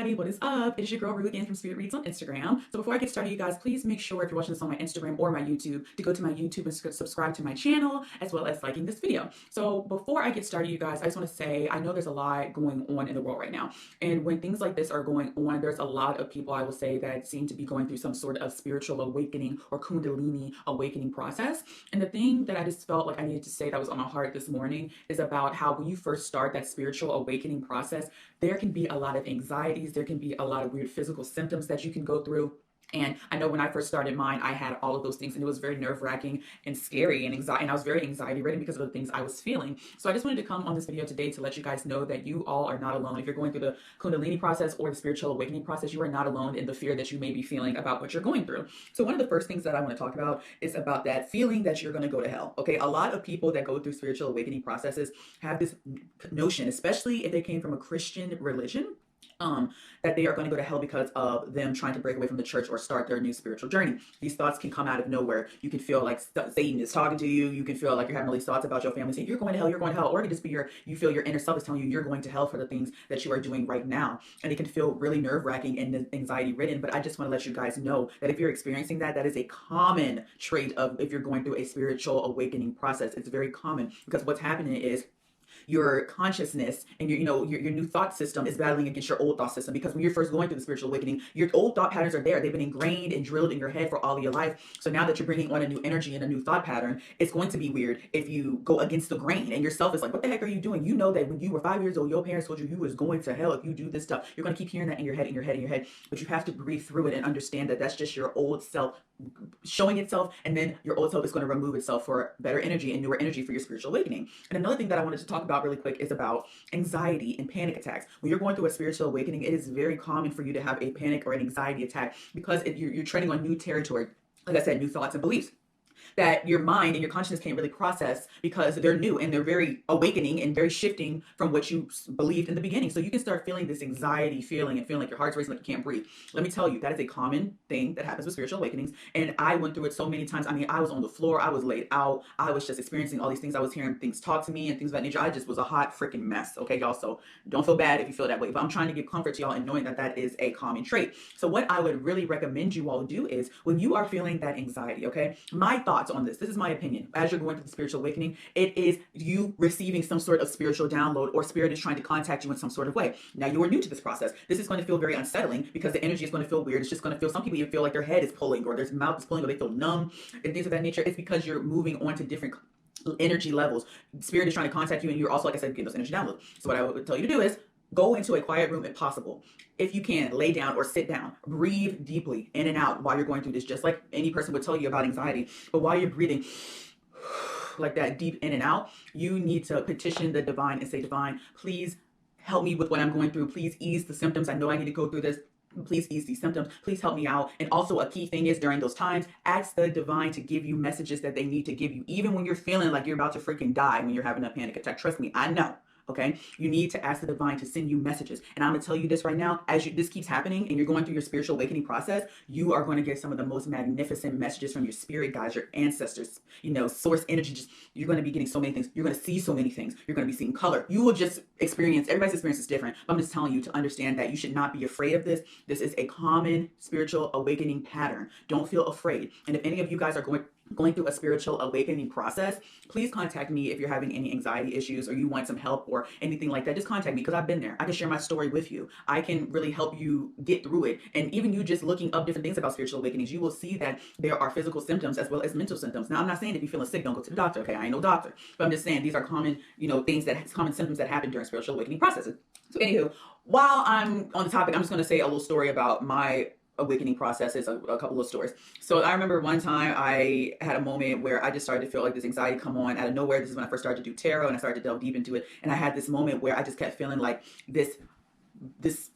What is up? It's your girl Rue again from Spirit Reads on Instagram. So before I get started, you guys, please make sure if you're watching this on my Instagram or my YouTube to go to my YouTube and subscribe to my channel, as well as liking this video. So before I get started, you guys, I just want to say I know there's a lot going on in the world right now. And when things like this are going on, there's a lot of people, I will say, that seem to be going through some sort of spiritual awakening or kundalini awakening process. And the thing that I just felt like I needed to say that was on my heart this morning is about how when you first start that spiritual awakening process, there can be a lot of anxieties. There can be a lot of weird physical symptoms that you can go through. And I know when I first started mine, I had all of those things, and it was very nerve-wracking and scary and anxiety. And I was very anxiety-ridden because of the things I was feeling. So I just wanted to come on this video today to let you guys know that you all are not alone. If you're going through the kundalini process or the spiritual awakening process, you are not alone in the fear that you may be feeling about what you're going through. So one of the first things that I want to talk about is about that feeling that you're going to go to hell. Okay, a lot of people that go through spiritual awakening processes have this notion, especially if they came from a Christian religion, that they are going to go to hell because of them trying to break away from the church or start their new spiritual journey. These thoughts can come out of nowhere. You can feel like Satan is talking to you. You can feel like you're having all these thoughts about your family saying, you're going to hell, you're going to hell. Or it can just be you feel your inner self is telling you you're going to hell for the things that you are doing right now. And it can feel really nerve-wracking and anxiety ridden. But I just want to let you guys know that if you're experiencing that, that is a common trait of if you're going through a spiritual awakening process. It's very common because what's happening is your consciousness and your new thought system is battling against your old thought system, because when you're first going through the spiritual awakening, your old thought patterns are there. They've been ingrained and drilled in your head for all of your life. So now that you're bringing on a new energy and a new thought pattern, it's going to be weird if you go against the grain and yourself is like, what the heck are you doing? You know that when you were 5 years old, your parents told you was going to hell if you do this stuff. You're going to keep hearing that in your head, but you have to breathe through it and understand that that's just your old self showing itself, and then your old self is going to remove itself for better energy and newer energy for your spiritual awakening. And another thing that I wanted to talk about really quick is about anxiety and panic attacks. When you're going through a spiritual awakening, it is very common for you to have a panic or an anxiety attack because you're treading on new territory. Like I said, new thoughts and beliefs that your mind and your consciousness can't really process because they're new and they're very awakening and very shifting from what you believed in the beginning. So you can start feeling this anxiety feeling and feeling like your heart's racing, like you can't breathe. Let me tell you, that is a common thing that happens with spiritual awakenings. And I went through it so many times. I mean, I was on the floor, I was laid out, I was just experiencing all these things. I was hearing things talk to me and things of that nature. I just was a hot freaking mess. Okay, y'all. So don't feel bad if you feel that way, but I'm trying to give comfort to y'all and knowing that that is a common trait. So what I would really recommend you all do is when you are feeling that anxiety, okay, my thoughts on this is my opinion. As you're going through the spiritual awakening, it is you receiving some sort of spiritual download, or spirit is trying to contact you in some sort of way. Now you are new to this process. This is going to feel very unsettling because the energy is going to feel weird. It's just going to feel, some people even feel like their head is pulling or their mouth is pulling or they feel numb and things of that nature. It's because you're moving on to different energy levels. Spirit is trying to contact you and you're also, like I said, getting those energy downloads. So what I would tell you to do is go into a quiet room if possible. If you can, lay down or sit down. Breathe deeply in and out while you're going through this, just like any person would tell you about anxiety. But while you're breathing like that deep in and out, you need to petition the divine and say, divine, please help me with what I'm going through. Please ease the symptoms. I know I need to go through this. Please ease these symptoms. Please help me out. And also a key thing is during those times, ask the divine to give you messages that they need to give you, even when you're feeling like you're about to freaking die, when you're having a panic attack. Trust me, I know. Okay, you need to ask the divine to send you messages. And I'm gonna tell you this right now, as this keeps happening and you're going through your spiritual awakening process, you are going to get some of the most magnificent messages from your spirit guides, your ancestors, source energy. Just, you're going to be getting so many things. You're going to see so many things. You're going to be seeing color. You will just experience, everybody's experience is different. But I'm just telling you to understand that you should not be afraid of this. This is a common spiritual awakening pattern. Don't feel afraid. And if any of you guys are going through a spiritual awakening process, please contact me if you're having any anxiety issues or you want some help or anything like that. Just contact me because I've been there. I can share my story with you. I can really help you get through it. And even you just looking up different things about spiritual awakenings, you will see that there are physical symptoms as well as mental symptoms. Now, I'm not saying if you're feeling sick, don't go to the doctor. Okay, I ain't no doctor, but I'm just saying these are common, common symptoms that happen during spiritual awakening processes. So anywho, while I'm on the topic, I'm just going to say a little story about my awakening processes, a couple of stories. So I remember one time I had a moment where I just started to feel like this anxiety come on out of nowhere. This is when I first started to do tarot and I started to delve deep into it. And I had this moment where I just kept feeling like this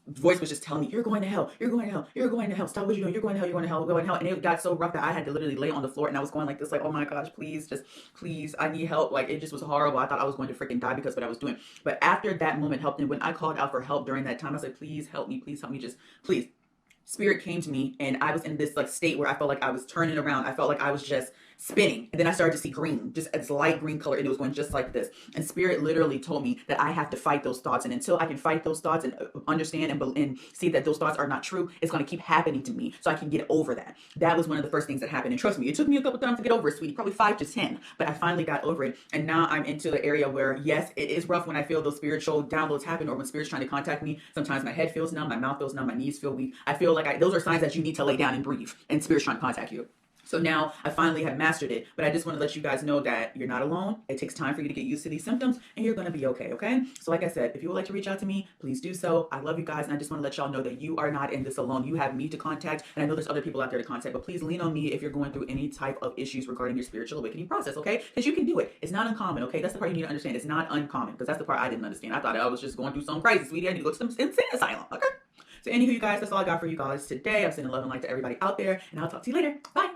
voice was just telling me, you're going to hell, you're going to hell, you're going to hell, stop what you're doing, you're going to hell, you're going to hell, you're going to hell. And it got so rough that I had to literally lay on the floor and I was going like this, like, oh my gosh, please, just please, I need help. Like, it just was horrible. I thought I was going to freaking die because of what I was doing. But after that moment helped, and when I called out for help during that time, I was like, please help me, just please. Spirit came to me and I was in this like state where I felt like I was turning around. I felt like I was just spinning. And then I started to see green, just it's light green color, and it was going just like this. And spirit literally told me that I have to fight those thoughts. And until I can fight those thoughts and understand and see that those thoughts are not true, it's going to keep happening to me. So I can get over that. That was one of the first things that happened. And trust me, it took me a couple times to get over it, sweetie, probably 5 to 10. But I finally got over it. And now I'm into the area where, yes, it is rough when I feel those spiritual downloads happen, or when spirit's trying to contact me. Sometimes my head feels numb, my mouth feels numb, my knees feel weak. I feel like those are signs that you need to lay down and breathe, and spirit's trying to contact you. So now I finally have mastered it, but I just want to let you guys know that you're not alone. It takes time for you to get used to these symptoms, and you're going to be okay, okay? So like I said, if you would like to reach out to me, please do so. I love you guys, and I just want to let y'all know that you are not in this alone. You have me to contact, and I know there's other people out there to contact, but please lean on me if you're going through any type of issues regarding your spiritual awakening process, okay? Because you can do it. It's not uncommon, okay? That's the part you need to understand. It's not uncommon, because that's the part I didn't understand. I thought I was just going through something crazy, sweetie. I need to go to some insane asylum, okay? So anywho, you guys, that's all I got for you guys today. I'm sending love and light to everybody out there, and I'll talk to you later. Bye.